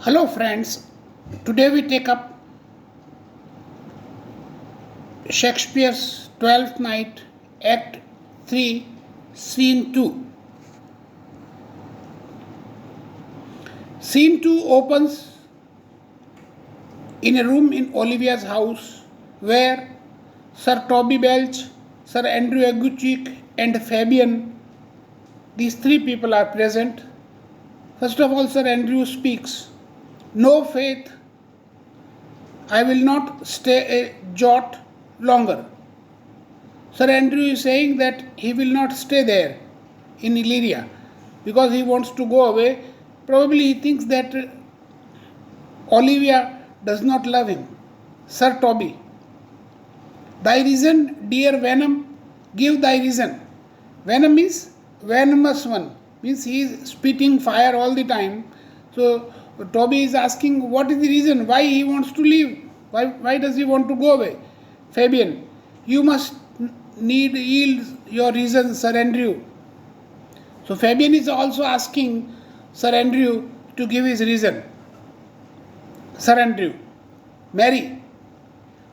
Hello friends, today we take up Shakespeare's Twelfth Night, Act 3, Scene 2. Scene 2 opens in a room in Olivia's house where Sir Toby Belch, Sir Andrew Aguecheek and Fabian, these three people are present. First of all, Sir Andrew speaks. No, Faith, I will not stay a jot longer. Sir Andrew is saying that he will not stay there in Illyria because he wants to go away. Probably he thinks that Olivia does not love him. Sir Toby, thy reason, dear Venom, give thy reason. Venom means venomous one, means he is spitting fire all the time. So Toby is asking what is the reason, why he wants to leave, why does he want to go away. Fabian, you must yield your reason, Sir Andrew. So Fabian is also asking Sir Andrew to give his reason. Sir Andrew, Mary,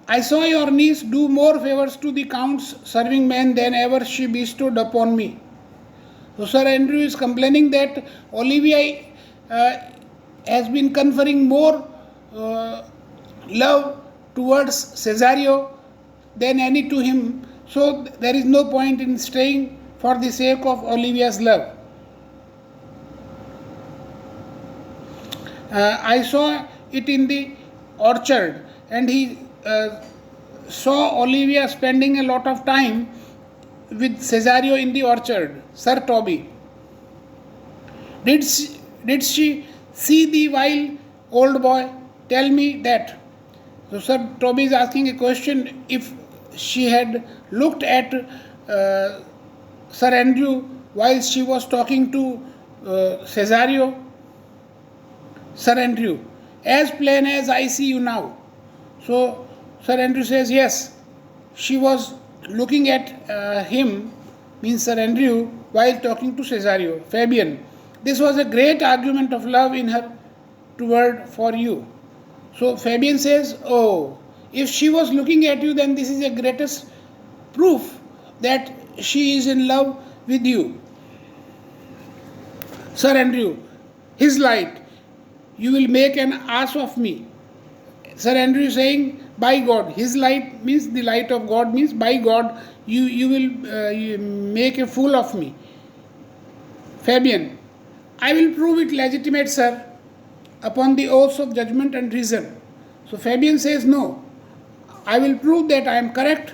I saw your niece do more favours to the Count's serving men than ever she bestowed upon me. So Sir Andrew is complaining that Olivia has been conferring more love towards Cesario than any to him, so there is no point in staying for the sake of Olivia's love. I saw it in the orchard, and he saw Olivia spending a lot of time with Cesario in the orchard. Sir Toby, did she see thee while, old boy? Tell me that. So Sir Toby is asking a question, if she had looked at Sir Andrew while she was talking to Cesario. Sir Andrew, as plain as I see you now. So Sir Andrew says, yes, she was looking at him, means Sir Andrew, while talking to Cesario. Fabian, this was a great argument of love in her toward for you. So Fabian says, oh, if she was looking at you, then this is the greatest proof that she is in love with you. Sir Andrew, his light, you will make an ass of me. Sir Andrew is saying, by God, his light means the light of God, means by God, you will you make a fool of me. Fabian, I will prove it legitimate, sir, upon the oaths of judgment and reason. So Fabian says, no, I will prove that I am correct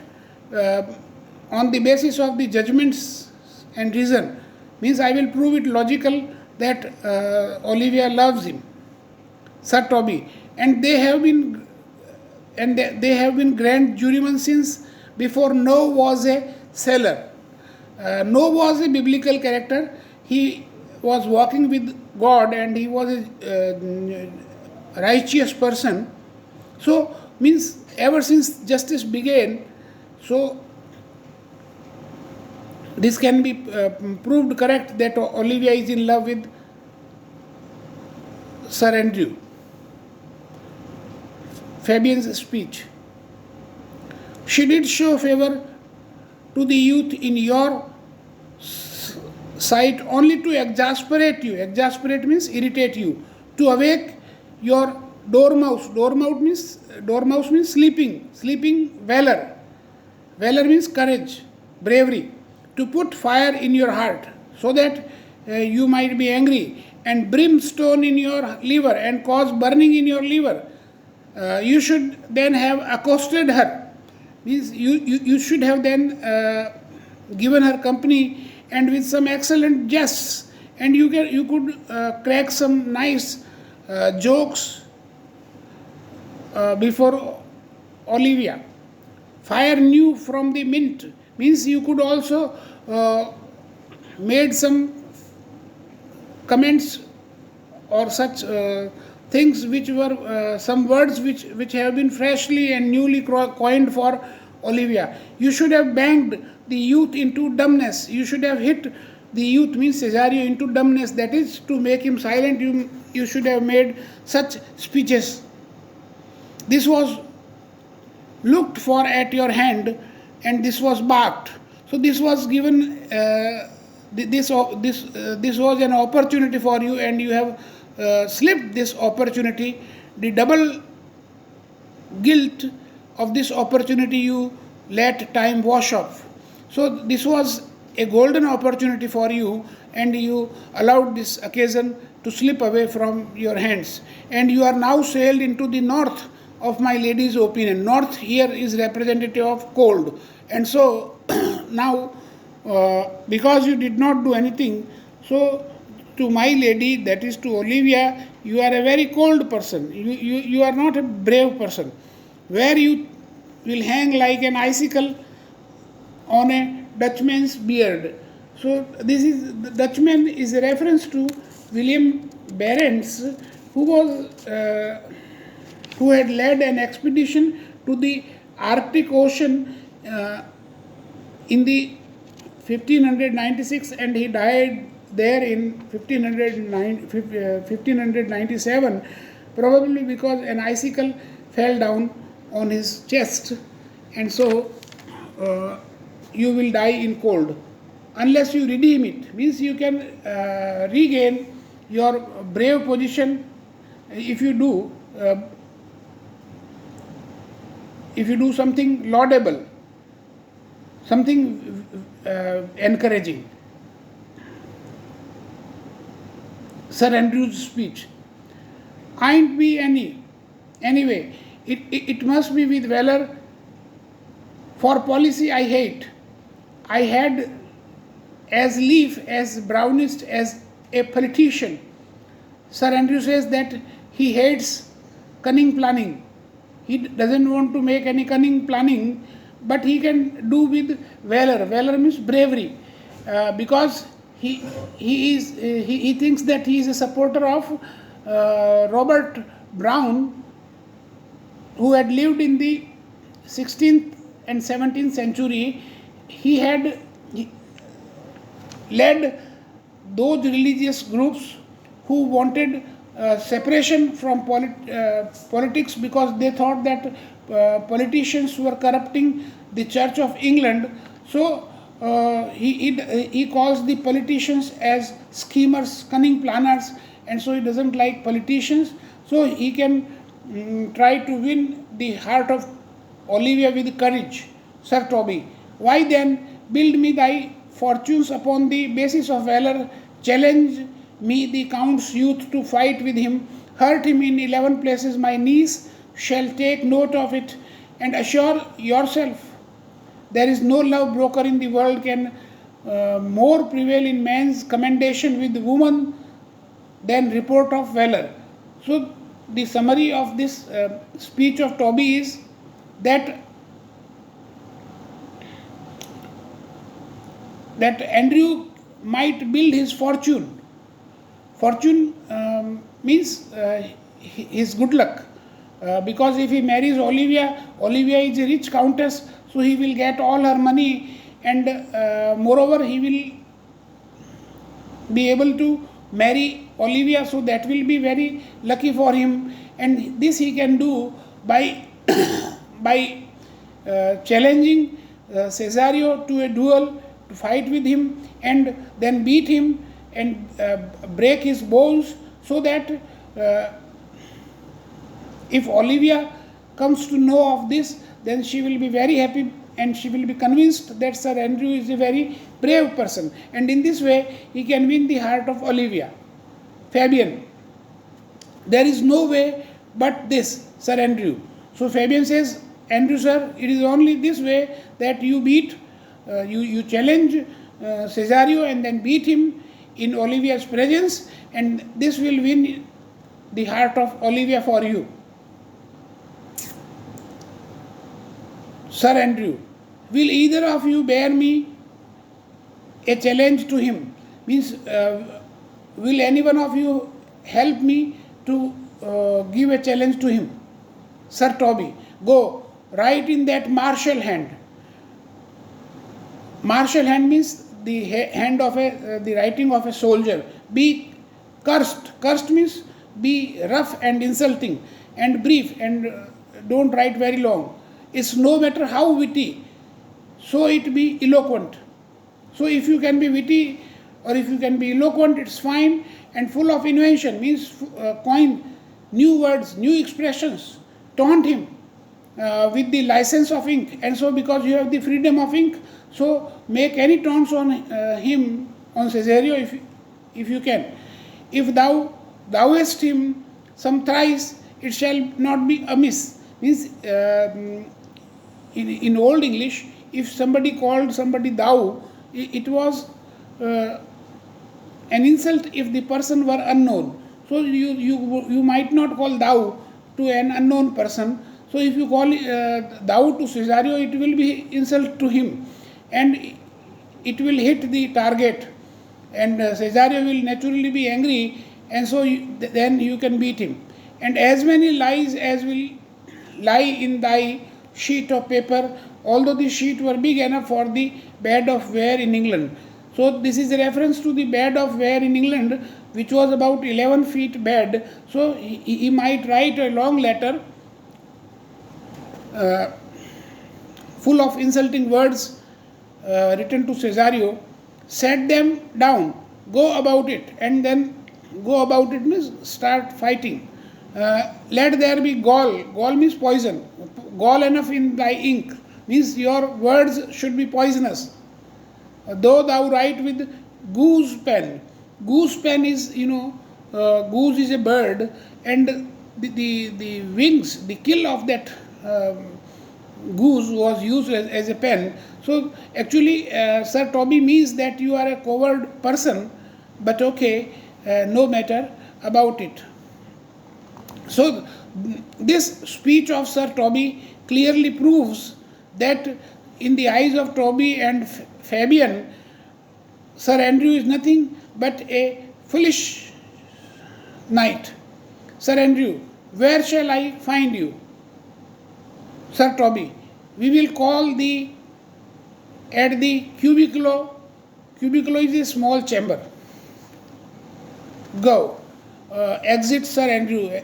on the basis of the judgments and reason. Means I will prove it logical that Olivia loves him. Sir Toby, and they have been grand jurymen since before Noah was a sailor. Noah was a biblical character. He was walking with God and he was a righteous person. So means ever since justice began, so this can be proved correct that Olivia is in love with Sir Andrew. Fabian's speech. She did show favor to the youth in your sight only to exasperate you. Exasperate means irritate you. To awake your dormouse. Dormouse means sleeping. Sleeping valor. Valor means courage, bravery. To put fire in your heart so that you might be angry, and brimstone in your liver and cause burning in your liver. You should then have accosted her. Means you should have then given her company and with some excellent jests, and you could crack some nice jokes before Olivia. Fire new from the mint means you could also made some comments or such things which were some words which have been freshly and newly coined for Olivia. You should have banged the youth into dumbness. You should have hit the youth, means Cesario, into dumbness, that is, to make him silent, you should have made such speeches. This was looked for at your hand, and this was barked. So this was given, this was an opportunity for you, and you have slipped this opportunity. The double guilt of this opportunity you let time wash off. So this was a golden opportunity for you, and you allowed this occasion to slip away from your hands. And you are now sailed into the north of my lady's opinion. North here is representative of cold. And so now, because you did not do anything, so to my lady, that is to Olivia, you are a very cold person. You are not a brave person. Where you will hang like an icicle on a Dutchman's beard. So this is, the Dutchman is a reference to William Barents, who had led an expedition to the Arctic Ocean in the 1596, and he died there in 1597, probably because an icicle fell down on his chest, and so you will die in cold unless you redeem it. Means you can regain your brave position if you do something laudable, something encouraging. Sir Andrew's speech. Ain't be anyway. It must be with valor. For policy I hate. I had as lief, as brownest as a politician. Sir Andrew says that he hates cunning planning. He doesn't want to make any cunning planning, but he can do with valor. Valor means bravery, because he thinks that he is a supporter of Robert Brown, who had lived in the 16th and 17th century. He had led those religious groups who wanted separation from politics, because they thought that politicians were corrupting the Church of England. So he calls the politicians as schemers, cunning planners, and so he doesn't like politicians. So he can try to win the heart of Olivia with courage. Sir Toby, why then build me thy fortunes upon the basis of valor? Challenge me, the Count's youth, to fight with him. Hurt him in 11 places. My niece shall take note of it, and assure yourself there is no love broker in the world can more prevail in man's commendation with woman than report of valor. So the summary of this speech of Toby is that Andrew might build his fortune. Fortune means his good luck. Because if he marries Olivia, Olivia is a rich countess, so he will get all her money, and moreover he will be able to marry Olivia, so that will be very lucky for him. And this he can do by challenging Cesario to a duel, to fight with him, and then beat him and break his bones, so that if Olivia comes to know of this, then she will be very happy, and she will be convinced that Sir Andrew is a very brave person, and in this way he can win the heart of Olivia. Fabian, there is no way but this, Sir Andrew. So Fabian says, Andrew sir, it is only this way, that you beat, you challenge Cesario and then beat him in Olivia's presence, and this will win the heart of Olivia for you. Sir Andrew, will either of you bear me a challenge to him? Means, will any one of you help me to give a challenge to him? Sir Toby, go, write in that martial hand. Martial hand means the hand of the writing of a soldier. Be cursed. Cursed means be rough and insulting and brief, and don't write very long. It's no matter how witty, so it be eloquent. So if you can be witty or if you can be eloquent, it's fine. And full of invention means coin new words, new expressions. Taunt him with the license of ink. And so because you have the freedom of ink, so make any taunts on him, on Cesario, if you can. If thou thouest him some thrice, it shall not be amiss. Means in Old English, if somebody called somebody thou, it was an insult if the person were unknown. So you might not call thou to an unknown person. So if you call thou to Cesario, it will be insult to him, and it will hit the target, and Cesario will naturally be angry, and so then you can beat him. And as many lies as will lie in thy sheet of paper, although the sheet were big enough for the bed of Ware in England. So this is a reference to the bed of Ware in England, which was about 11 feet bed. So he might write a long letter full of insulting words written to Cesario. Set them down, go about it, and then go about it means start fighting. Let there be gall. Gall means poison. Gall enough in thy ink means your words should be poisonous. Though thou write with goose pen. Goose pen is, goose is a bird, and the wings, the kill of that goose was used as a pen. So actually Sir Toby means that you are a coward person, but okay, no matter about it. So this speech of Sir Toby clearly proves that in the eyes of Toby and Fabian, Sir Andrew is nothing but a foolish knight. Sir Andrew, where shall I find you? Sir Toby, we will call thee at the cubiculo. Cubiculo is a small chamber. Go. Exit Sir Andrew.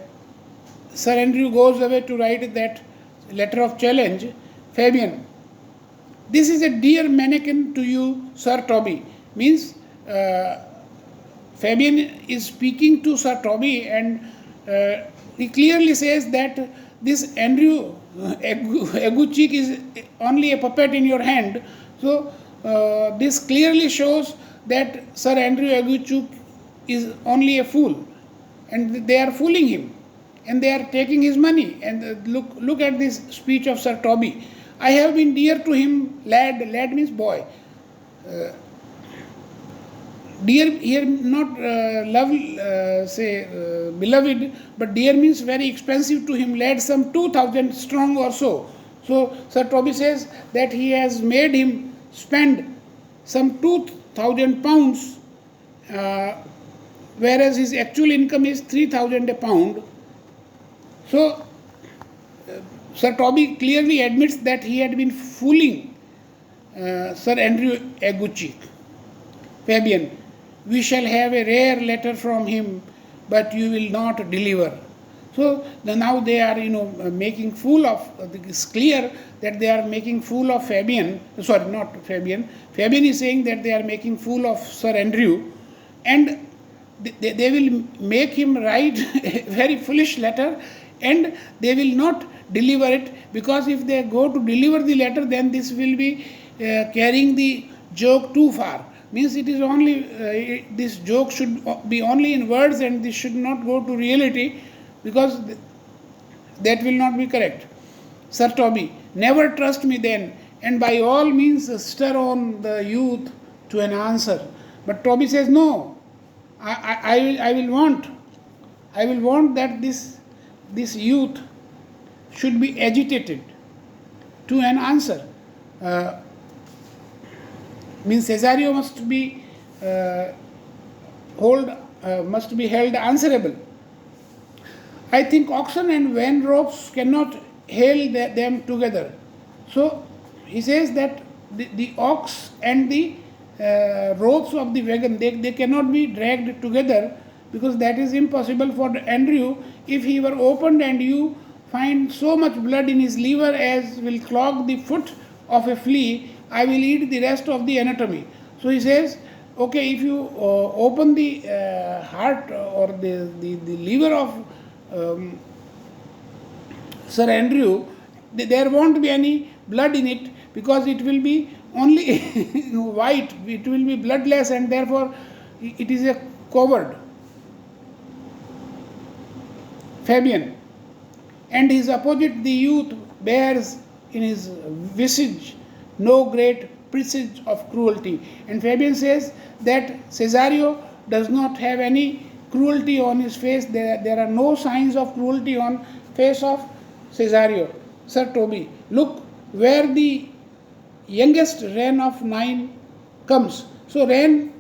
Sir Andrew goes away to write that letter of challenge. Fabian, this is a dear mannequin to you, Sir Toby. Means Fabian is speaking to Sir Toby, and he clearly says that this Andrew Aguecheek is only a puppet in your hand. So this clearly shows that Sir Andrew Aguecheek is only a fool, and they are fooling him, and they are taking his money. And look at this speech of Sir Toby. I have been dear to him, lad. Lad means boy. Dear here not beloved, but dear means very expensive to him. Lad some 2,000 strong or so. So Sir Toby says that he has made him spend some 2,000 pounds, whereas his actual income is 3,000 a pound. So Sir Toby clearly admits that he had been fooling Sir Andrew Aguecheek. Fabian, we shall have a rare letter from him, but you will not deliver. So now they are, making fool of. It's clear that they are making fool of Fabian. Sorry, not Fabian. Fabian is saying that they are making fool of Sir Andrew, and they will make him write a very foolish letter, and they will not deliver it, because if they go to deliver the letter, then this will be carrying the joke too far. Means it is only this joke should be only in words, and this should not go to reality, because that will not be correct. Sir Toby, never trust me then, and by all means stir on the youth to an answer. But Toby says, no, I will want that this youth should be agitated to an answer. Means Cesario must be held answerable. I think oxen and van ropes cannot hail them together. So he says that the ox and the ropes of the wagon, they cannot be dragged together, because that is impossible for Andrew. If he were opened and you find so much blood in his liver as will clog the foot of a flea, I will eat the rest of the anatomy. So he says, okay, if you open the heart or the liver of Sir Andrew, there won't be any blood in it, because it will be only white, it will be bloodless, and therefore it is a coward. Fabian. And his opposite, the youth, bears in his visage no great presage of cruelty. And Fabian says that Cesario does not have any cruelty on his face. There are no signs of cruelty on face of Cesario. Sir Toby, look where the youngest wren of 9 comes. So wren,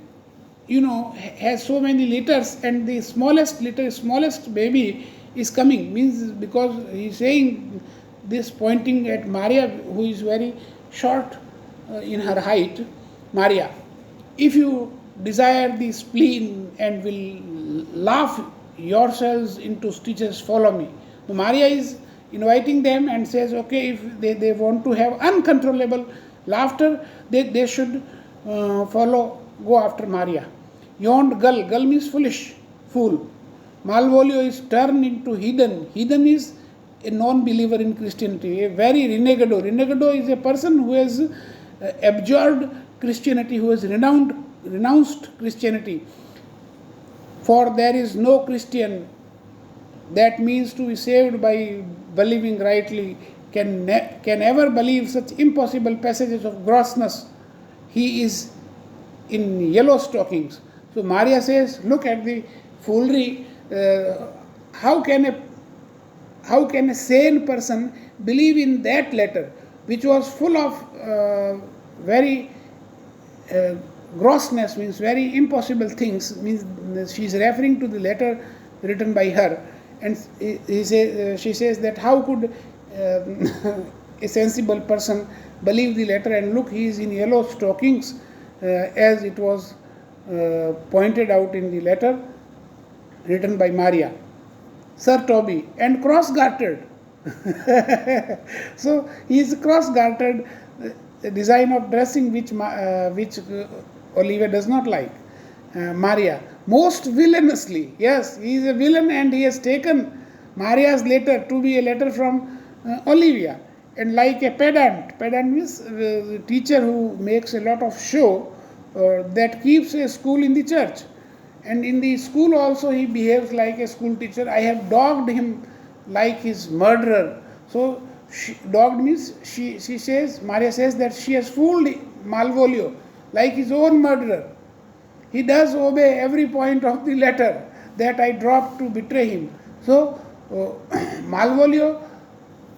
has so many litters, and the smallest litter, smallest baby is coming. Means, because he is saying this pointing at Maria, who is very short in her height. Maria, if you desire the spleen and will laugh yourselves into stitches, follow me. So Maria is inviting them and says, okay, if they want to have uncontrollable laughter, they should go after Maria. Yond gull means foolish, fool. Malvolio is turned into heathen. Heathen is a non-believer in Christianity, a very renegado. Renegado is a person who has abjured Christianity, who has renounced Christianity. For there is no Christian that means to be saved by believing rightly can ever believe such impossible passages of grossness. He is in yellow stockings. So Maria says, look at the foolery. How can a sane person believe in that letter, which was full of very grossness, means very impossible things, means she is referring to the letter written by her, and she says that how could a sensible person believe the letter, and look, he is in yellow stockings, as it was pointed out in the letter written by Maria. Sir Toby, and cross-gartered. So he is cross-gartered, a design of dressing which Olivia does not like. Maria, most villainously. Yes, he is a villain, and he has taken Maria's letter to be a letter from Olivia. And like a pedant means the teacher who makes a lot of show, that keeps a school in the church. And in the school also he behaves like a school teacher. I have dogged him like his murderer. So dogged means she says, Maria says that she has fooled Malvolio like his own murderer. He does obey every point of the letter that I dropped to betray him. So Malvolio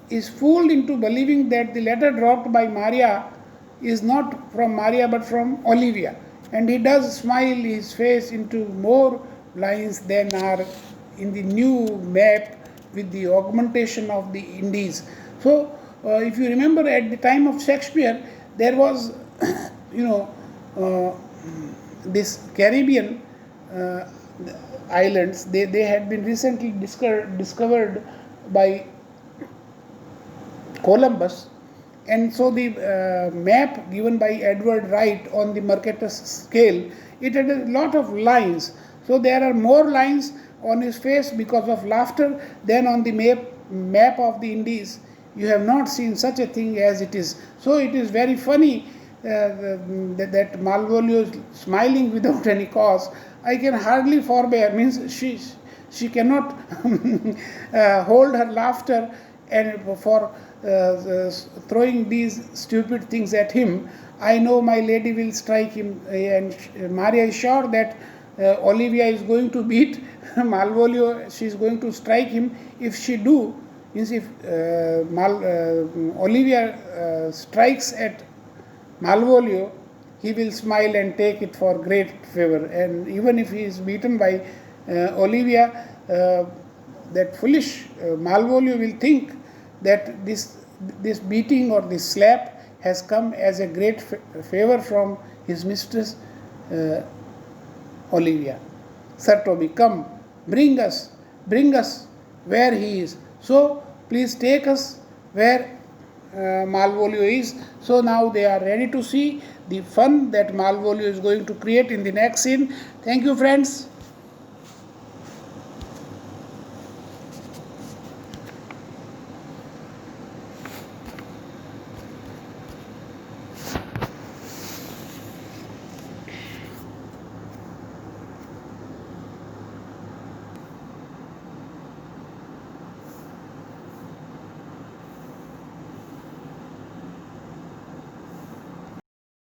is fooled into believing that the letter dropped by Maria is not from Maria but from Olivia. And he does smile his face into more lines than are in the new map with the augmentation of the Indies. So, if you remember, at the time of Shakespeare, there was, this Caribbean islands, they had been recently discovered by Columbus. And so the map given by Edward Wright on the Mercatus scale, it had a lot of lines. So there are more lines on his face because of laughter than on the map of the Indies. You have not seen such a thing as it is. So it is very funny that Malvolio is smiling without any cause. I can hardly forbear, means she cannot hold her laughter and for throwing these stupid things at him. I know my lady will strike him, and Maria is sure that Olivia is going to beat Malvolio. She is going to strike him. If she do, means if Olivia strikes at Malvolio, he will smile and take it for great favor. And even if he is beaten by Olivia, that foolish Malvolio will think that this beating or this slap has come as a great favor from his mistress Olivia. Sir Toby, come, bring us where he is. So please take us where Malvolio is. So now they are ready to see the fun that Malvolio is going to create in the next scene. Thank you, friends.